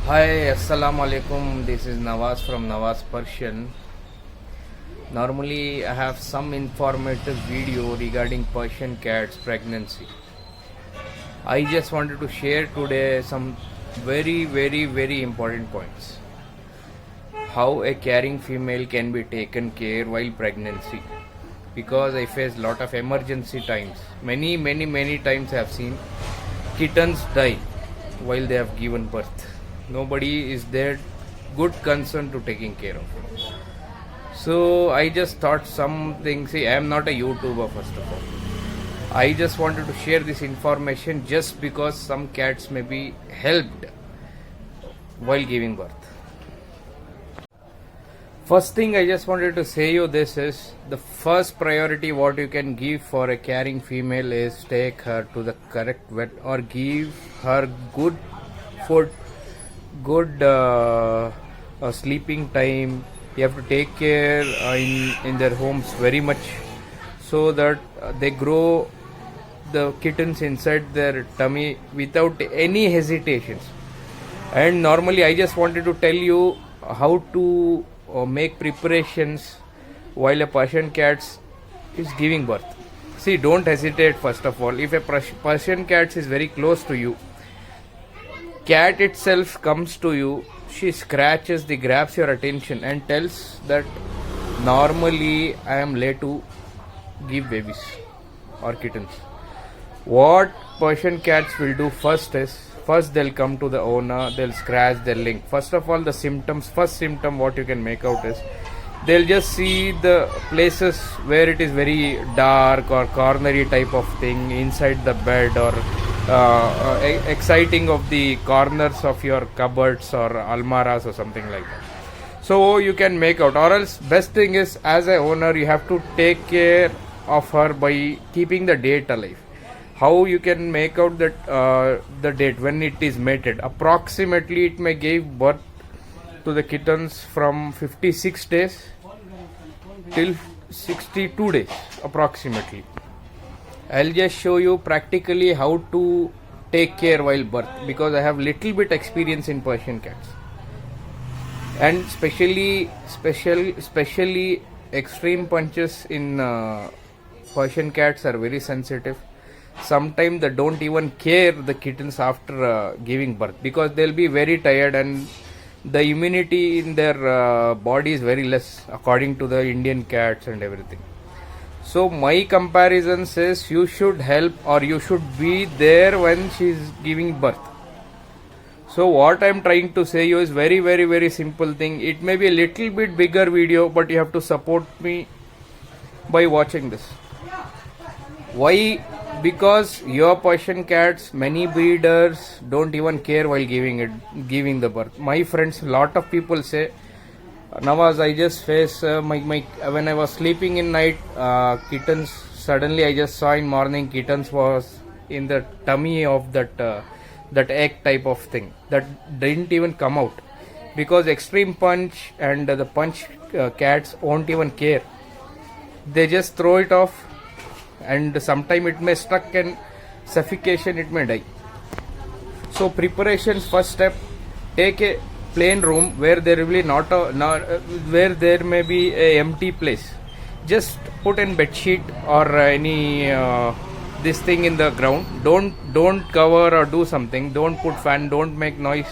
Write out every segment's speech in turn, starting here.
Hi, Assalamu alaikum. This is Nawaz from Nawaz Persian. Normally, I have some informative video regarding Persian cats pregnancy. I just wanted to share today some very important points. How a caring female can be taken care while pregnancy. Because I face lot of emergency times. Many times I have seen kittens die while they have given birth. Nobody is there good concern to taking care of it. So I just thought something. See, I am not a YouTuber first of all. I just wanted to share this information just because some cats may be helped while giving birth. First thing I just wanted to say you this is the first priority what you can give for a caring female is take her to the correct vet or give her good food, good sleeping time. You have to take care in their homes very much so that they grow the kittens inside their tummy without any hesitations. And normally I just wanted to tell you how to make preparations while a Persian cat is giving birth. See, don't hesitate first of all. If a Persian cat is very close to you, cat itself comes to you, she scratches, grabs your attention and tells that normally I am late to give babies or kittens. What Persian cats will do first is, first they'll come to the owner, they'll scratch, they'll lick. First of all, the symptoms, first symptom what you can make out is, they'll just see the places where it is very dark or cornery type of thing inside the bed or exciting of the corners of your cupboards or almaras or something like that. So you can make out, or else best thing is as a owner you have to take care of her by keeping the date alive. How you can make out that the date when it is mated? Approximately it may give birth to the kittens from 56 days till 62 days approximately. I'll just show you practically how to take care while birth because I have little bit experience in Persian cats. And especially extreme punches in Persian cats are very sensitive. Sometimes they don't even care the kittens after giving birth because they'll be very tired and the immunity in their body is very less according to the Indian cats and everything. So my comparison says you should help or you should be there when she is giving birth. So what I am trying to say you is very simple thing. It may be a little bit bigger video but you have to support me by watching this. Why? Because your Persian cats, many breeders don't even care while giving the birth. My friends, lot of people say, Nawaz, I just face when I was sleeping in night, kittens. Suddenly, I just saw in morning kittens was in the tummy of that egg type of thing that didn't even come out because extreme punch and the punch cats won't even care. They just throw it off. And sometime it may stuck and suffocation it may die. So preparations, first step, take a plain room where there will be where there may be a empty place. Just put in bed sheet or any this thing in the ground. Don't cover or do something. Don't put fan. Don't make noise.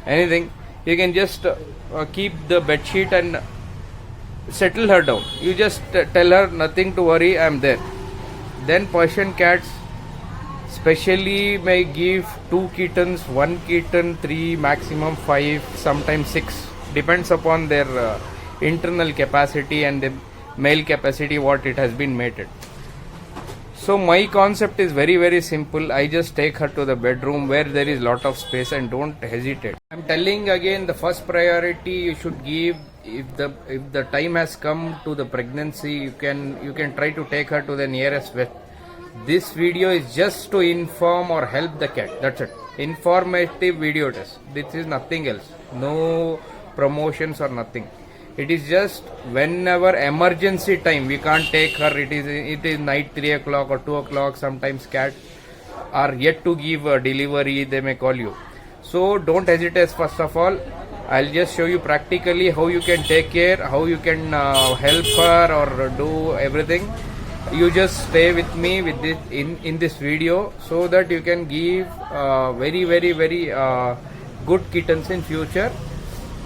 Anything. You can just keep the bed sheet and settle her down. You just tell her nothing to worry. I am there. Then Persian cats specially may give 2 kittens, 1 kitten, 3, maximum 5, sometimes 6. Depends upon their internal capacity and the male capacity what it has been mated. So my concept is very simple. I just take her to the bedroom where there is lot of space and don't hesitate. I'm telling again the first priority you should give if the time has come to the pregnancy you can try to take her to the nearest vet. This video is just to inform or help the cat. That's it. Informative video it is. This is nothing else. No promotions or nothing. It is just whenever emergency time we can't take her. It is night 3 o'clock or 2 o'clock. Sometimes cat are yet to give a delivery. They may call you. So don't hesitate. First of all, I'll just show you practically how you can take care, how you can help her or do everything. You just stay with me with this in this video, so that you can give very good kittens in future,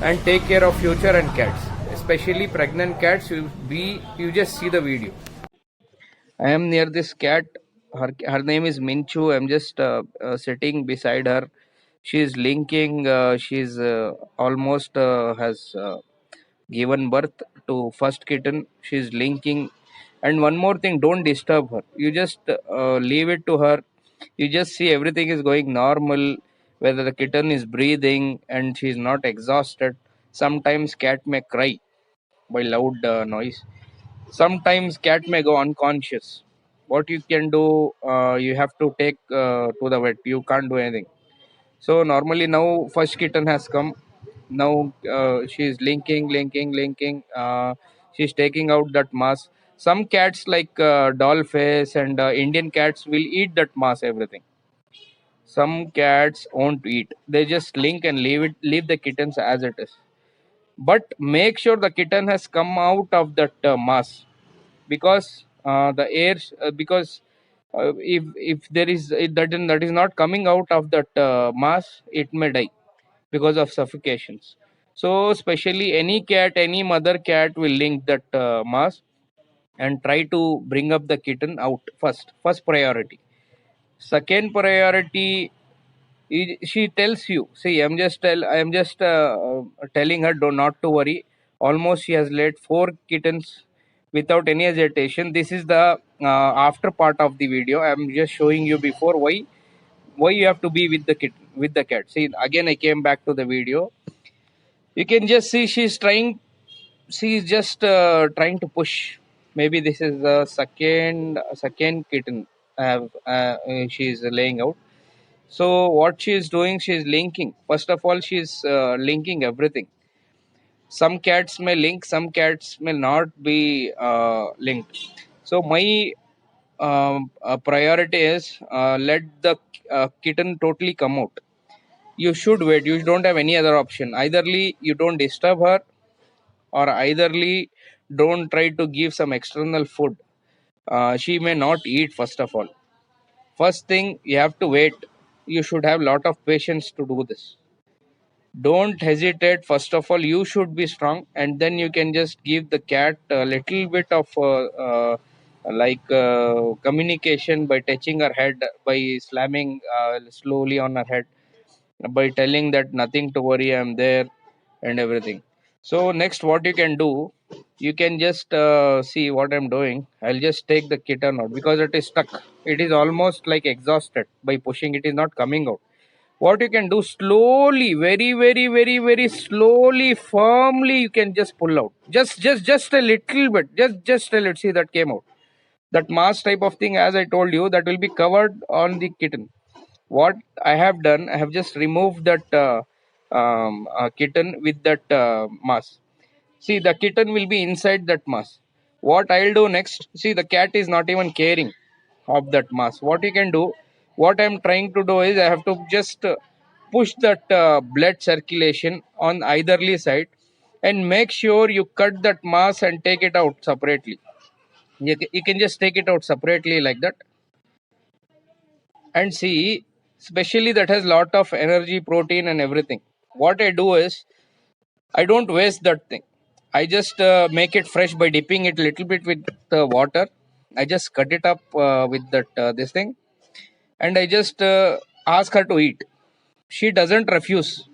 and take care of future and cats, especially pregnant cats. You just see the video. I am near this cat. Her name is Minchu. I'm just sitting beside her. She's linking. She's almost has given birth to first kitten. She's linking. And one more thing, don't disturb her. You just leave it to her. You just see everything is going normal. Whether the kitten is breathing and she's not exhausted. Sometimes cat may cry by loud noise. Sometimes cat may go unconscious. What you can do, you have to take to the vet. You can't do anything. So normally now first kitten has come. Now she's linking. She's taking out that mass. Some cats like doll face and Indian cats will eat that mass, everything. Some cats won't eat. They just link and leave the kittens as it is. But make sure the kitten has come out of that mass, because the air because if there is that is not coming out of that mass, it may die because of suffocations. So especially any cat, any mother cat will link that mass and try to bring up the kitten out first priority. Second priority, she tells you, see, I'm just telling her do not to worry. Almost she has laid 4 kittens without any hesitation. This is the after part of the video. I'm just showing you before why you have to be with the kitten, with the cat. See, again I came back to the video. You can just see she's just trying to push. Maybe this is the second kitten she's laying out. So what she is doing, she is linking. First of all, she is linking everything. Some cats may link, some cats may not be linked. So my priority is let the kitten totally come out. You should wait. You don't have any other option. Eitherly you don't disturb her, or eitherly don't try to give some external food. She may not eat. First of all, first thing, you have to wait. You should have lot of patience to do this. Don't hesitate. First of all, you should be strong, and then you can just give the cat a little bit of communication by touching her head, by slamming slowly on her head, by telling that nothing to worry, I'm there, and everything. So next, what you can do, you can just see what I'm doing. I'll just take the kitten out because it is stuck. It is almost like exhausted. By pushing, it is not coming out. What you can do, slowly, very slowly, firmly, you can just pull out. Just a little bit. Just a little. See, that came out. That mask type of thing, as I told you, that will be covered on the kitten. What I have done, I have just removed that kitten with that mask. See, the kitten will be inside that mask. What I'll do next, see, the cat is not even caring of that mask. What you can do, what I'm trying to do is I have to just push that blood circulation on eitherly side, and make sure you cut that mass and take it out separately. You can just take it out separately like that, and see, especially that has lot of energy, protein and everything. What I do is, I don't waste that thing. I just make it fresh by dipping it a little bit with the water. I just cut it up with that this thing, and I just ask her to eat. She doesn't refuse.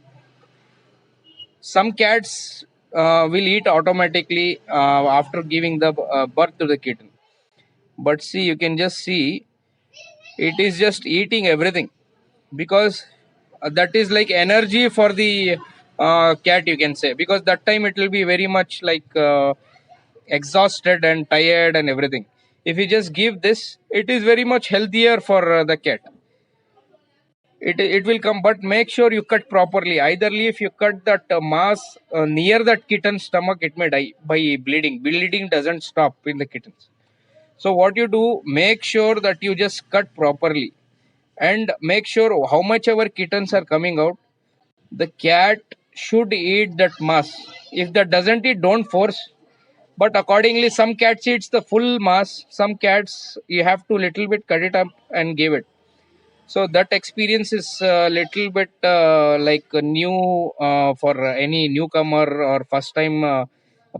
Some cats will eat automatically after giving the birth to the kitten. But see, you can just see it is just eating everything, because that is like energy for the cat, you can say, because that time it will be very much like exhausted and tired and everything. If you just give this, it is very much healthier for the cat. It will come, but make sure you cut properly. Eitherly, if you cut that mass near that kitten's stomach, it may die by bleeding doesn't stop in the kittens. So what you do, make sure that you just cut properly, and make sure how much ever kittens are coming out, The cat should eat that mass. If that doesn't eat, don't force. But accordingly, some cats eats the full mass, some cats you have to little bit cut it up and give it. So that experience is a little bit like new for any newcomer or first time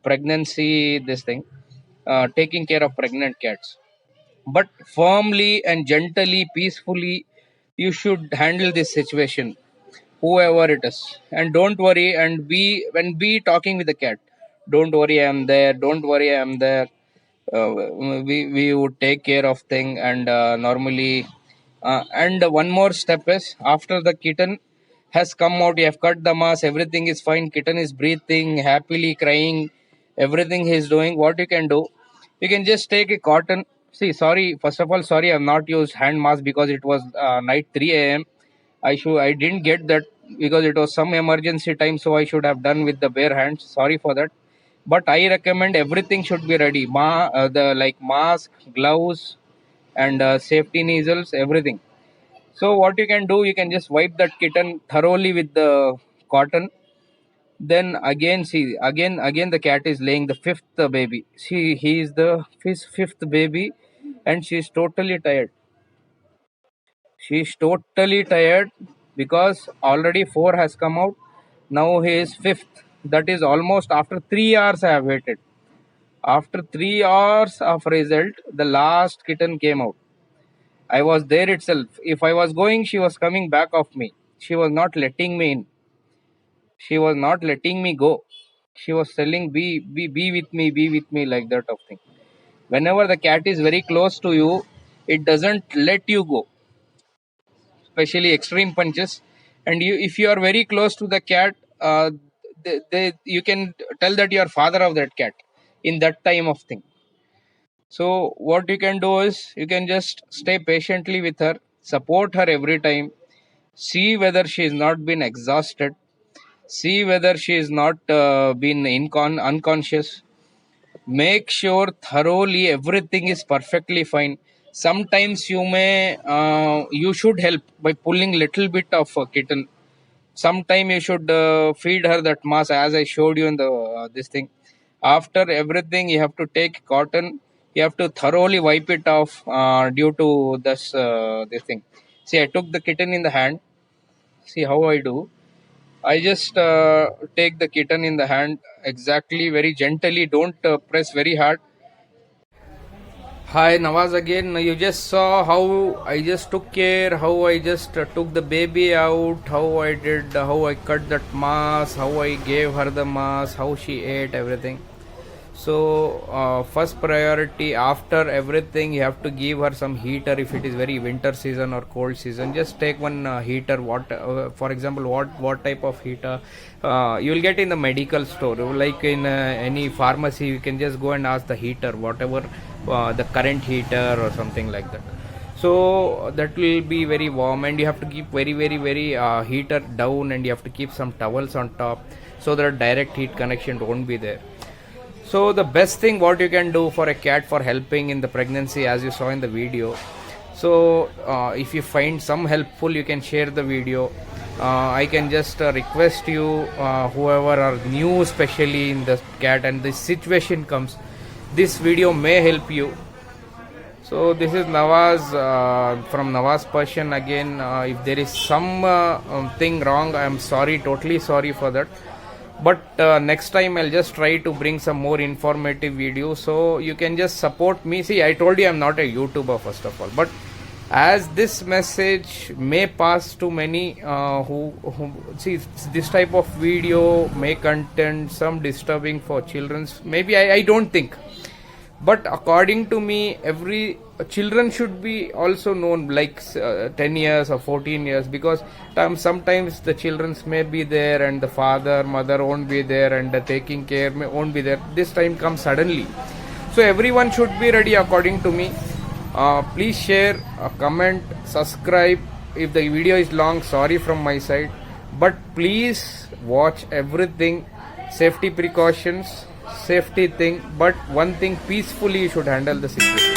pregnancy, this thing, taking care of pregnant cats. But firmly and gently, peacefully, you should handle this situation, whoever it is. And don't worry, and be talking with the cat. Don't worry, I'm there. Don't worry, I'm there. We would take care of thing. And normally, and one more step is, after the kitten has come out, you have cut the mass, everything is fine, kitten is breathing happily, crying, everything he's doing. What you can do, you can just take a cotton. See, sorry, first of all, sorry, I've not used hand mask because it was night 3 a.m. I didn't get that because it was some emergency time, so I should have done with the bare hands. Sorry for that. But I recommend everything should be ready. The like mask, gloves, and safety needles, everything. So what you can do, you can just wipe that kitten thoroughly with the cotton. Then again, see, again the cat is laying the fifth baby. See, he is the his fifth baby, and she is totally tired. She is totally tired because already four has come out. Now he is fifth. That is almost after 3 hours I have waited. After 3 hours of result, the last kitten came out. I was there itself. If I was going, she was coming back of me. She was not letting me in. She was not letting me go. She was telling, be with me, like that of thing. Whenever the cat is very close to you, it doesn't let you go, especially extreme punches. And if you are very close to the cat, you can tell that you are father of that cat in that time of thing. So what you can do is, you can just stay patiently with her, support her every time, see whether she is not been exhausted, see whether she is not been unconscious. Make sure thoroughly everything is perfectly fine. Sometimes you should help by pulling little bit of a kitten. Sometime you should feed her that mass, as I showed you in the this thing. After everything, you have to take cotton, you have to thoroughly wipe it off due to this thing. See, I took the kitten in the hand. See how I do. I just take the kitten in the hand exactly, very gently, don't press very hard. Hi Nawaz again. You just saw how I just took care, how I just took the baby out, how I did, how I cut that mask, how I gave her the mask, how she ate everything. So first priority, after everything, you have to give her some heater. If it is very winter season or cold season, just take one heater. What for example, what type of heater you will get in the medical store, like in any pharmacy. You can just go and ask the heater, whatever the current heater or something like that. So that will be very warm, and you have to keep very heater down, and you have to keep some towels on top, so that direct heat connection won't be there. So the best thing what you can do for a cat for helping in the pregnancy, as you saw in the video. So if you find some helpful, you can share the video. I can just request you, whoever are new, especially in the cat and this situation comes, this video may help you. So this is Nawaz from Nawaz Persian again. If there is some thing wrong, I am sorry, totally sorry for that. But next time I'll just try to bring some more informative videos, so you can just support me. See, I told you I'm not a YouTuber first of all, but as this message may pass to many who see this type of video may contain some disturbing for children's. Maybe I don't think. But according to me, every children should be also known, like 10 years or 14 years, because sometimes the children may be there and the father mother won't be there, and the taking care won't be there. This time comes suddenly, so everyone should be ready according to me. Please share, comment, subscribe. If the video is long, sorry from my side, but please watch everything. Safety precautions, safety thing, but one thing, peacefully you should handle the situation.